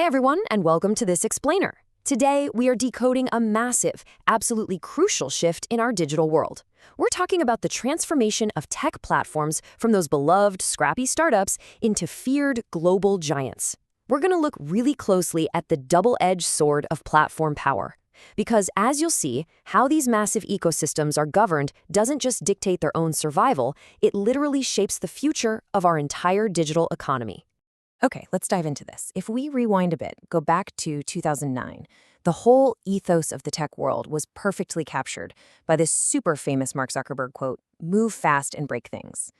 Hey everyone, and welcome to This Explainer. Today, we are decoding a massive, absolutely crucial shift in our digital world. We're talking about the transformation of tech platforms from those beloved, scrappy startups into feared global giants. We're going to look really closely at the double-edged sword of platform power. Because as you'll see, how these massive ecosystems are governed doesn't just dictate their own survival, it literally shapes the future of our entire digital economy. Okay, let's dive into this. If we rewind a bit, go back to 2009, the whole ethos of the tech world was perfectly captured by this super famous Mark Zuckerberg quote, "Move fast and break things."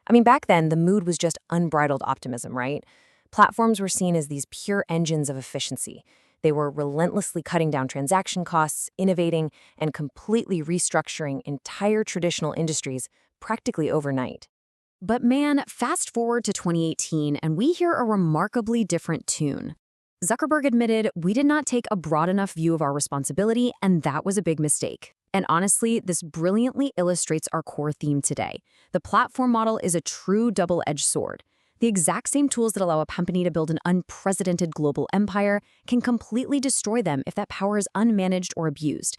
I mean, back then, the mood was just unbridled optimism, right? Platforms were seen as these pure engines of efficiency. They were relentlessly cutting down transaction costs, innovating, and completely restructuring entire traditional industries practically overnight. But man, fast forward to 2018, and we hear a remarkably different tune. Zuckerberg admitted we did not take a broad enough view of our responsibility, and that was a big mistake. And honestly, this brilliantly illustrates our core theme today. The platform model is a true double-edged sword. The exact same tools that allow a company to build an unprecedented global empire can completely destroy them if that power is unmanaged or abused.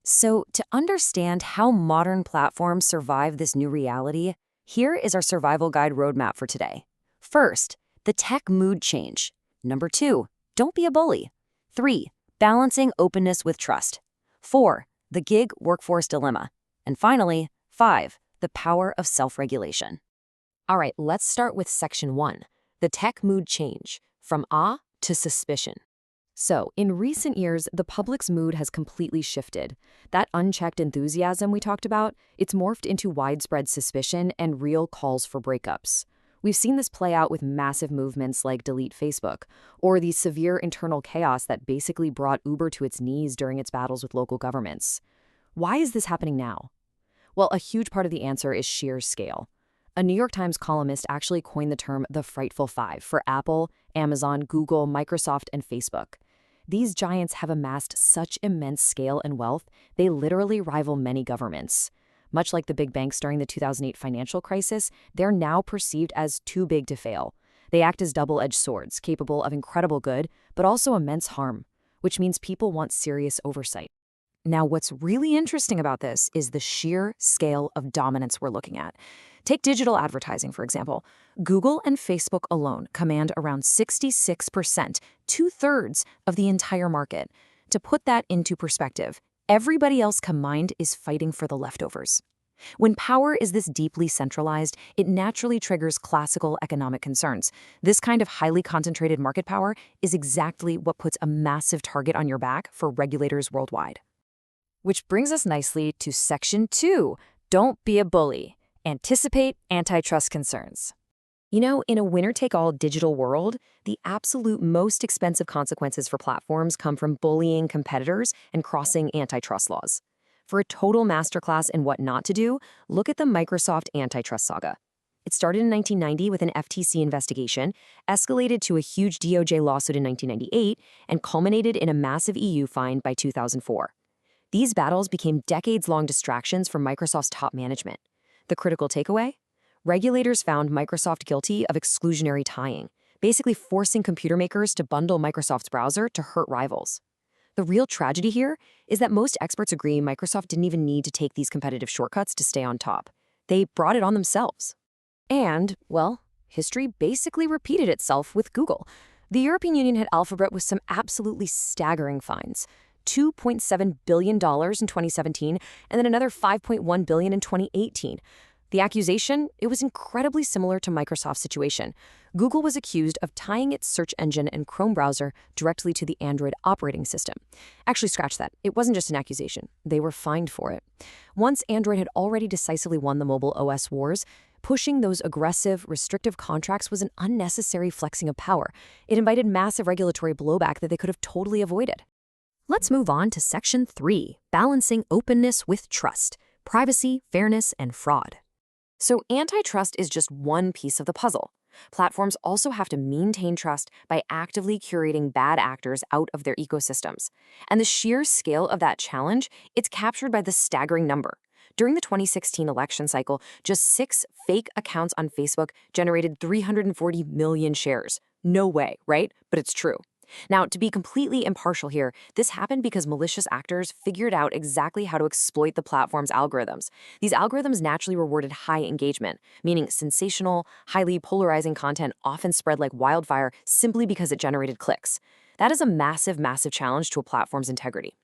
So, to understand how modern platforms survive this new reality, here is our survival guide roadmap for today. First, the tech mood change. Number 2, don't be a bully. 3, balancing openness with trust. 4, the gig workforce dilemma. And finally, 5, the power of self-regulation. All right, let's start with section 1, the tech mood change, from awe to suspicion. So, in recent years, the public's mood has completely shifted. That unchecked enthusiasm we talked about, it's morphed into widespread suspicion and real calls for breakups. We've seen this play out with massive movements like Delete Facebook, or the severe internal chaos that basically brought Uber to its knees during its battles with local governments. Why is this happening now? Well, a huge part of the answer is sheer scale. A New York Times columnist actually coined the term the Frightful Five for Apple, Amazon, Google, Microsoft, and Facebook. These giants have amassed such immense scale and wealth, they literally rival many governments. Much like the big banks during the 2008 financial crisis, they're now perceived as too big to fail. They act as double-edged swords, capable of incredible good, but also immense harm, which means people want serious oversight. Now, what's really interesting about this is the sheer scale of dominance we're looking at. Take digital advertising, for example. Google and Facebook alone command around 66%, two-thirds of the entire market. To put that into perspective, everybody else combined is fighting for the leftovers. When power is this deeply centralized, it naturally triggers classical economic concerns. This kind of highly concentrated market power is exactly what puts a massive target on your back for regulators worldwide. Which brings us nicely to section 2, don't be a bully. Anticipate antitrust concerns. You know, in a winner-take-all digital world, the absolute most expensive consequences for platforms come from bullying competitors and crossing antitrust laws. For a total masterclass in what not to do, look at the Microsoft antitrust saga. It started in 1990 with an FTC investigation, escalated to a huge DOJ lawsuit in 1998, and culminated in a massive EU fine by 2004. These battles became decades-long distractions for Microsoft's top management. The critical takeaway? Regulators found Microsoft guilty of exclusionary tying, basically forcing computer makers to bundle Microsoft's browser to hurt rivals. The real tragedy here is that most experts agree Microsoft didn't even need to take these competitive shortcuts to stay on top. They brought it on themselves. And, well, history basically repeated itself with Google. The European Union hit Alphabet with some absolutely staggering fines. $2.7 billion in 2017, and then another $5.1 billion in 2018. The accusation, it was incredibly similar to Microsoft's situation. Google was accused of tying its search engine and Chrome browser directly to the Android operating system. Actually, scratch that. It wasn't just an accusation. They were fined for it. Once Android had already decisively won the mobile OS wars, pushing those aggressive, restrictive contracts was an unnecessary flexing of power. It invited massive regulatory blowback that they could have totally avoided. Let's move on to section 3, balancing openness with trust, privacy, fairness, and fraud. So antitrust is just one piece of the puzzle. Platforms also have to maintain trust by actively curating bad actors out of their ecosystems. And the sheer scale of that challenge, it's captured by the staggering number. During the 2016 election cycle, just 6 fake accounts on Facebook generated 340 million shares. No way, right? But it's true. Now, to be completely impartial here, this happened because malicious actors figured out exactly how to exploit the platform's algorithms. These algorithms naturally rewarded high engagement, meaning sensational, highly polarizing content often spread like wildfire simply because it generated clicks. That is a massive, massive challenge to a platform's integrity.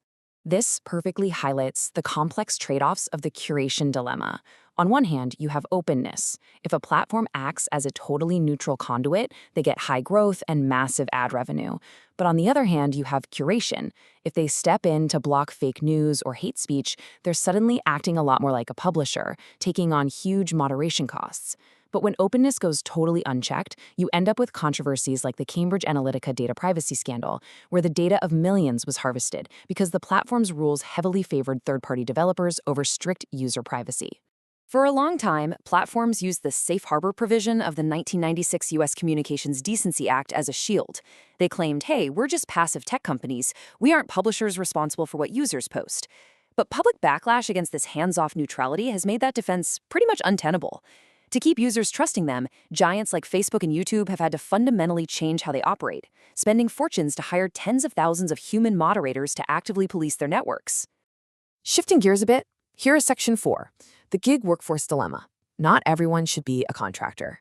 This perfectly highlights the complex trade-offs of the curation dilemma. On one hand, you have openness. If a platform acts as a totally neutral conduit, they get high growth and massive ad revenue. But on the other hand, you have curation. If they step in to block fake news or hate speech, they're suddenly acting a lot more like a publisher, taking on huge moderation costs. But when openness goes totally unchecked, you end up with controversies like the Cambridge Analytica data privacy scandal, where the data of millions was harvested because the platform's rules heavily favored third-party developers over strict user privacy. For a long time, platforms used the safe harbor provision of the 1996 U.S. Communications Decency Act as a shield. They claimed, hey, we're just passive tech companies. We aren't publishers responsible for what users post. But public backlash against this hands-off neutrality has made that defense pretty much untenable. To keep users trusting them, giants like Facebook and YouTube have had to fundamentally change how they operate, spending fortunes to hire tens of thousands of human moderators to actively police their networks. Shifting gears a bit, here is Section 4, the gig workforce dilemma. Not everyone should be a contractor.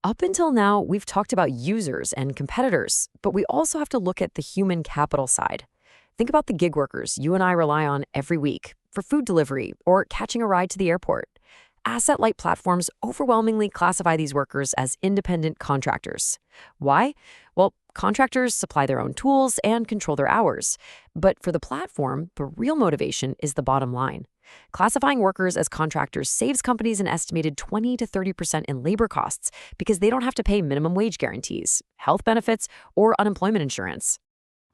Up until now, we've talked about users and competitors, but we also have to look at the human capital side. Think about the gig workers you and I rely on every week for food delivery or catching a ride to the airport. Asset-light platforms overwhelmingly classify these workers as independent contractors. Why? Well, contractors supply their own tools and control their hours. But for the platform, the real motivation is the bottom line. Classifying workers as contractors saves companies an estimated 20 to 30% in labor costs because they don't have to pay minimum wage guarantees, health benefits, or unemployment insurance.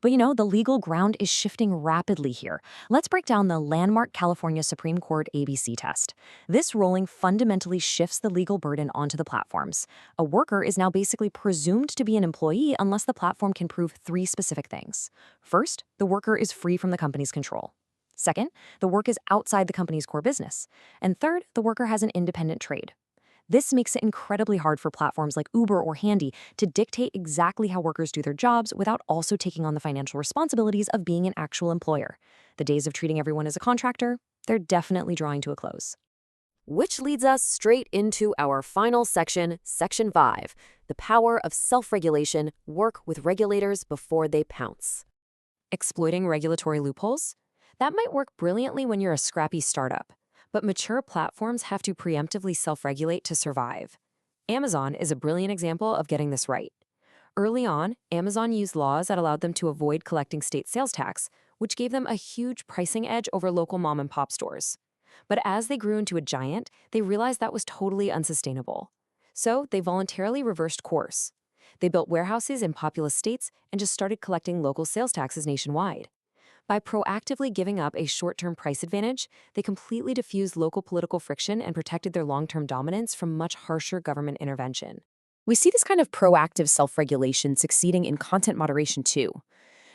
But the legal ground is shifting rapidly here. Let's break down the landmark California Supreme Court ABC test. This ruling fundamentally shifts the legal burden onto the platforms. A worker is now basically presumed to be an employee unless the platform can prove three specific things. First, the worker is free from the company's control. Second, the work is outside the company's core business. And third, the worker has an independent trade. This makes it incredibly hard for platforms like Uber or Handy to dictate exactly how workers do their jobs without also taking on the financial responsibilities of being an actual employer. The days of treating everyone as a contractor, they're definitely drawing to a close. Which leads us straight into our final section, Section 5, the power of self-regulation, work with regulators before they pounce. Exploiting regulatory loopholes? That might work brilliantly when you're a scrappy startup. But mature platforms have to preemptively self-regulate to survive. Amazon is a brilliant example of getting this right. Early on, Amazon used laws that allowed them to avoid collecting state sales tax, which gave them a huge pricing edge over local mom-and-pop stores. But as they grew into a giant, they realized that was totally unsustainable. So they voluntarily reversed course. They built warehouses in populous states and just started collecting local sales taxes nationwide. By proactively giving up a short-term price advantage, they completely diffused local political friction and protected their long-term dominance from much harsher government intervention. We see this kind of proactive self-regulation succeeding in content moderation too.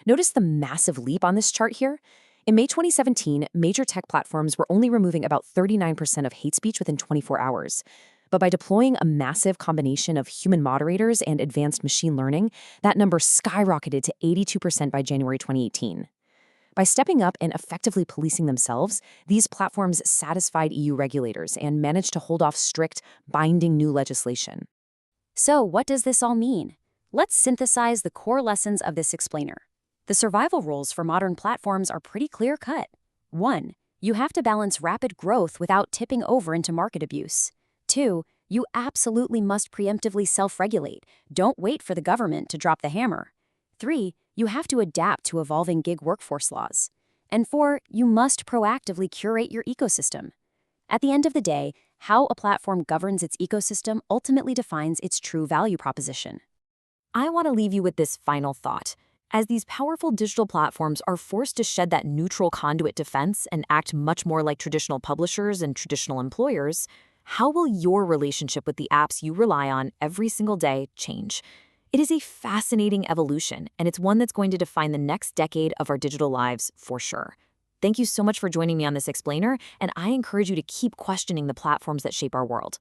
Notice the massive leap on this chart here? In May 2017, major tech platforms were only removing about 39% of hate speech within 24 hours. But by deploying a massive combination of human moderators and advanced machine learning, that number skyrocketed to 82% by January 2018. By stepping up and effectively policing themselves, these platforms satisfied EU regulators and managed to hold off strict, binding new legislation. So, what does this all mean? Let's synthesize the core lessons of this explainer. The survival rules for modern platforms are pretty clear-cut. 1. You have to balance rapid growth without tipping over into market abuse. 2. You absolutely must preemptively self-regulate. Don't wait for the government to drop the hammer. 3. You have to adapt to evolving gig workforce laws. And 4. You must proactively curate your ecosystem. At the end of the day, how a platform governs its ecosystem ultimately defines its true value proposition. I want to leave you with this final thought. As these powerful digital platforms are forced to shed that neutral conduit defense and act much more like traditional publishers and traditional employers, how will your relationship with the apps you rely on every single day change? It is a fascinating evolution, and it's one that's going to define the next decade of our digital lives for sure. Thank you so much for joining me on this explainer, and I encourage you to keep questioning the platforms that shape our world.